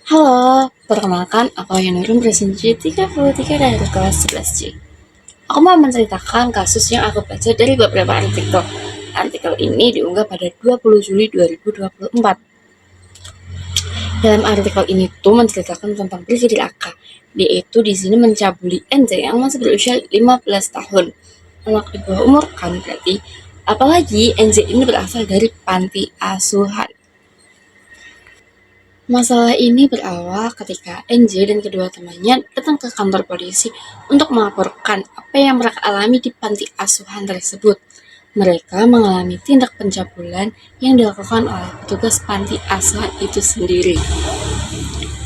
Halo, perkenalkan aku Nurun Presensi 33 dari kelas 11C. Aku mau menceritakan kasus yang aku baca dari beberapa artikel. Artikel ini diunggah pada 20 Juli 2024. Dalam artikel ini tuh menceritakan tentang Brigadir AK. Dia itu di sini mencabuli NJ yang masih berusia 15 tahun. Anak di bawah umur kan berarti. Apalagi NJ ini berasal dari panti asuhan. Masalah ini berawal ketika NJ dan kedua temannya datang ke kantor polisi untuk melaporkan apa yang mereka alami di panti asuhan tersebut. Mereka mengalami tindak pencabulan yang dilakukan oleh petugas panti asuhan itu sendiri.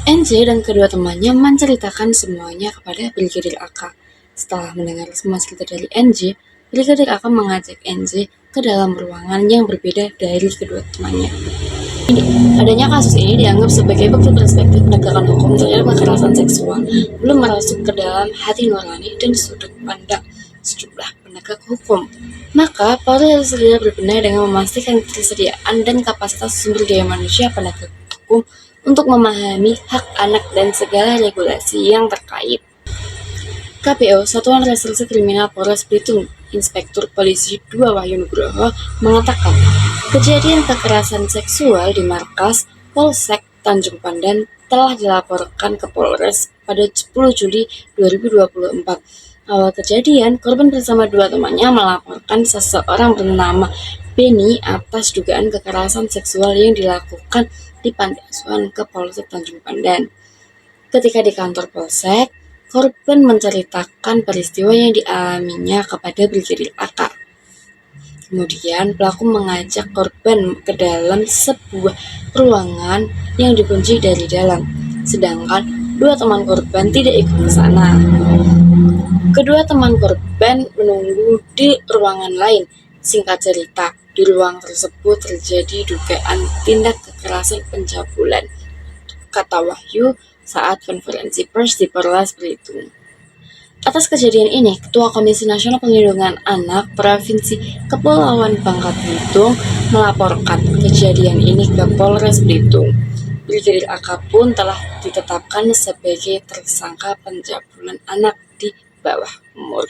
NJ dan kedua temannya menceritakan semuanya kepada Brigadir AK. Setelah mendengar semua cerita dari NJ, Brigadir AK mengajak NJ ke dalam ruangan yang berbeda dari kedua temannya. Adanya kasus ini dianggap sebagai bukti perspektif penegakan hukum terhadap kekerasan seksual belum merasuk ke dalam hati nurani dan sudut pandang sejumlah penegak hukum. Maka, Polri harus segera berbenah dengan memastikan ketersediaan dan kapasitas sumber daya manusia penegak hukum untuk memahami hak anak dan segala regulasi yang terkait. KPO, Satuan Reserse Kriminal Polres Belitung, Inspektur Polisi 2 Wahyu Nugroho mengatakan, kejadian kekerasan seksual di markas Polsek Tanjung Pandan telah dilaporkan ke Polres pada 10 Juli 2024. Awal kejadian, korban bersama dua temannya melaporkan seseorang bernama Benny atas dugaan kekerasan seksual yang dilakukan di panti asuhan ke Polsek Tanjung Pandan. Ketika di kantor Polsek, korban menceritakan peristiwa yang dialaminya kepada Brigadir AK. Kemudian pelaku mengajak korban ke dalam sebuah ruangan yang dikunci dari dalam, sedangkan dua teman korban tidak ikut ke sana. Kedua teman korban menunggu di ruangan lain. Singkat cerita, di ruang tersebut terjadi dugaan tindak kekerasan pencabulan, kata Wahyu saat konferensi pers di Polres Belitung. Atas kejadian ini, Ketua Komisi Nasional Perlindungan Anak Provinsi Kepulauan Bangka Belitung melaporkan kejadian ini ke Polres Belitung. Brigadir AK pun telah ditetapkan sebagai tersangka pencabulan anak di bawah umur.